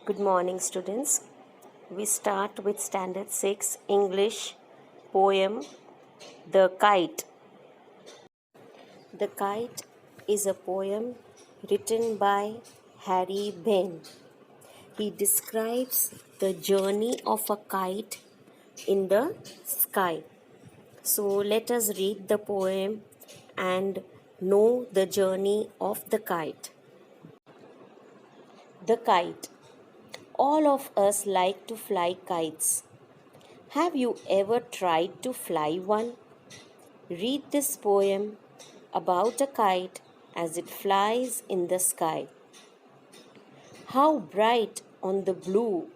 Good morning, students. We start with Standard 6 English poem The Kite. The Kite is a poem written by Harry Ben. He describes the journey of a kite in the sky. So let us read the poem and know the journey of the kite. The Kite. All of us like to fly kites. Have you ever tried to fly one? Read this poem about a kite as it flies in the sky. How bright on the blue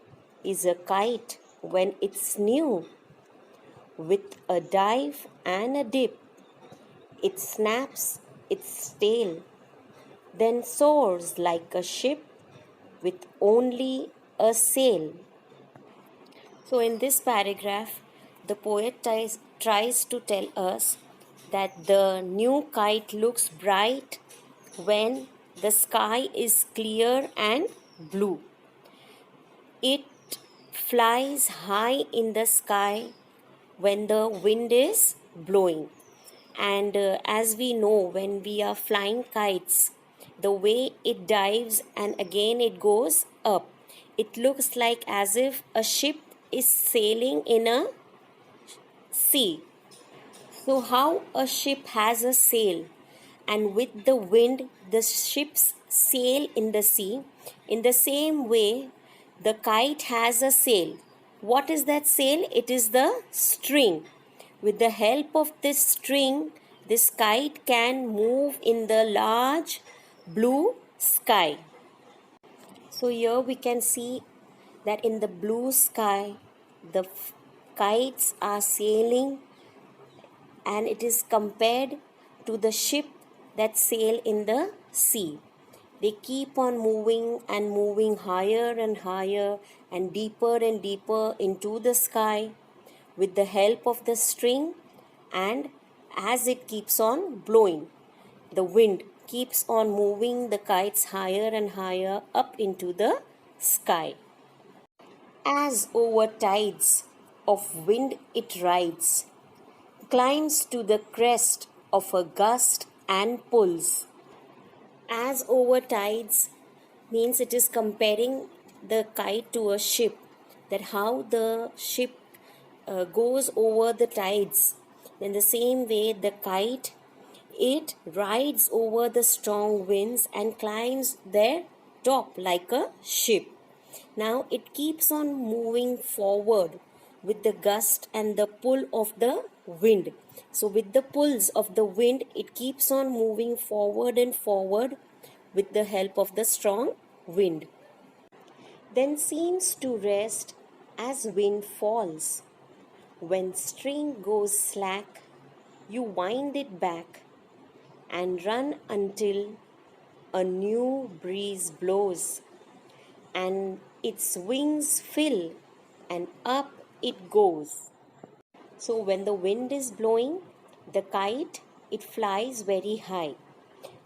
is a kite when it's new. With a dive and a dip, it snaps its tail, then soars like a ship with only a sail. So, in this paragraph, the poet tries to tell us that the new kite looks bright when the sky is clear and blue. It flies high in the sky when the wind is blowing. And as we know, when we are flying kites, the way it dives and again it goes up, it looks like as if a ship is sailing in a sea. So, how a ship has a sail, and with the wind, the ships sail in the sea. In the same way, the kite has a sail. What is that sail? It is the string. With the help of this string, this kite can move in the large blue sky. So, here we can see that in the blue sky, the kites are sailing, and it is compared to the ship that sail in the sea. They keep on moving and moving higher and higher and deeper into the sky with the help of the string, and as it keeps on blowing, the wind keeps on moving the kites higher and higher up into the sky. As over tides of wind it rides, climbs to the crest of a gust and pulls. As over tides means it is comparing the kite to a ship, that how the ship goes over the tides. In the same way, the kite, it rides over the strong winds and climbs their top like a ship. Now it keeps on moving forward with the gust and the pull of the wind. So, with the pulls of the wind, it keeps on moving forward and forward with the help of the strong wind. Then seems to rest as wind falls. When string goes slack, you wind it back and run until a new breeze blows and its wings fill and up it goes. So when the wind is blowing, the kite, it flies very high.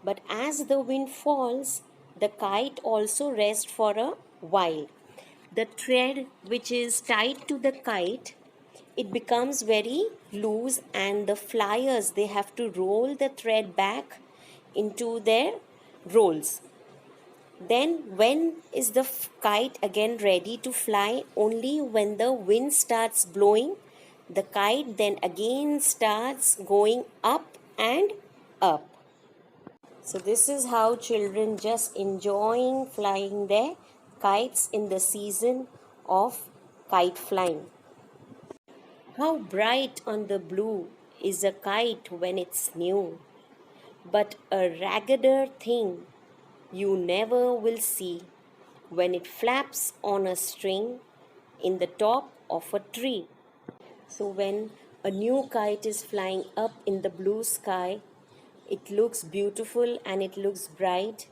But as the wind falls, the kite also rests for a while. The thread which is tied to the kite, it becomes very loose, and the flyers, they have to roll the thread back into their rolls. Then when is the kite again ready to fly? Only when the wind starts blowing, the kite then again starts going up and up. So this is how children just enjoying flying their kites in the season of kite flying. How bright on the blue is a kite when it's new, but a raggeder thing you never will see when it flaps on a string in the top of a tree. So when a new kite is flying up in the blue sky, it looks beautiful and it looks bright,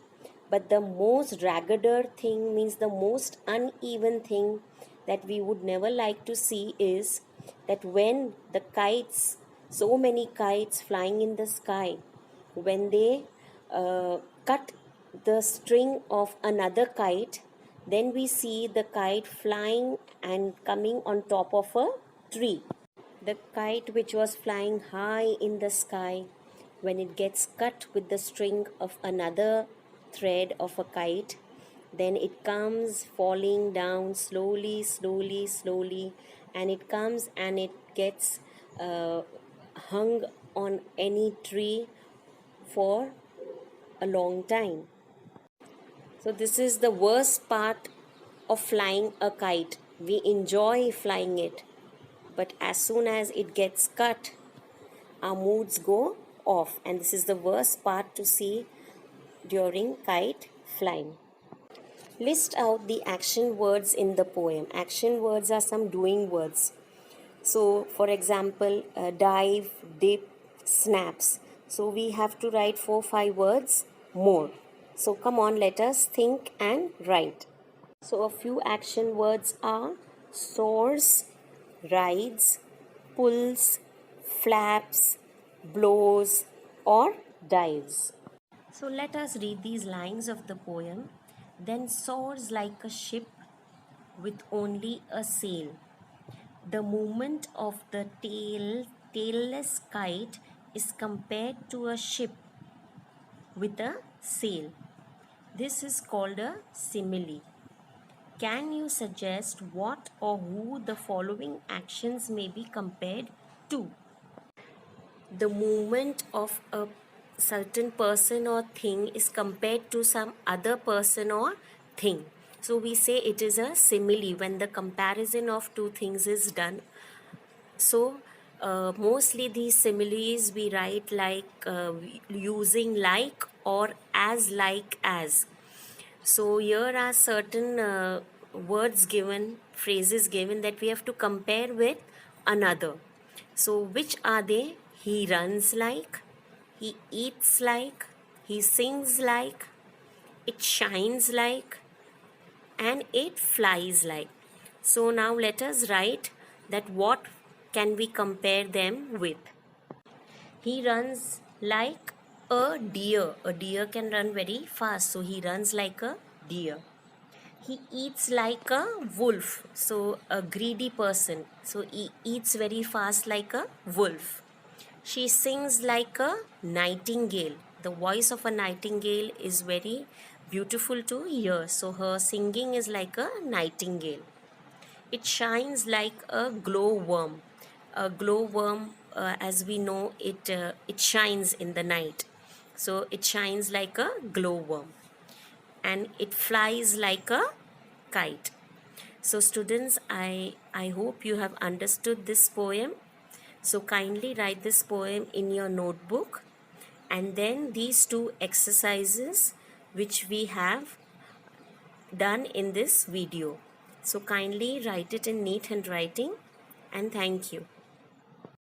but the most raggeder thing, means the most uneven thing that we would never like to see, is that when the kites, so many kites flying in the sky, when they cut the string of another kite, Then we see the kite flying and coming on top of a tree. The kite which was flying high in the sky, when it gets cut with the string of another thread of a kite, then it comes falling down slowly, slowly, slowly, and it comes and it gets hung on any tree for a long time. So, this is the worst part of flying a kite. We enjoy flying it, but as soon as it gets cut, our moods go off, and this is the worst part to see during kite flying. List out the action words in the poem. Action words are some doing words. So, for example, dive, dip, snaps. So, we have to write 4-5 words more. So, come on, let us think and write. So, a few action words are soars, rides, pulls, flaps, blows, or dives. So, let us read these lines of the poem. Then soars like a ship with only a sail. The movement of the tailless kite is compared to a ship with a sail. This is called a simile. Can you suggest what or who the following actions may be compared to? The movement of a certain person or thing is compared to some other person or thing. So we say it is a simile when the comparison of two things is done. So mostly these similes we write like using like or as like as. So here are certain words given, phrases given that we have to compare with another. So which are they? He runs like, he eats like, he sings like, it shines like, and it flies like. So now let us write that what can we compare them with. He runs like a deer. A deer can run very fast, so he runs like a deer. He eats like a wolf, so a greedy person, so he eats very fast like a wolf. She sings like a nightingale. The voice of a nightingale is very beautiful to hear, so her singing is like a nightingale. It shines like a glowworm. A glowworm, as we know, it shines in the night. So it shines like a glowworm. And it flies like a kite. So students, I hope you have understood this poem. So kindly write this poem in your notebook, and then these two exercises which we have done in this video. So kindly write it in neat handwriting, and thank you.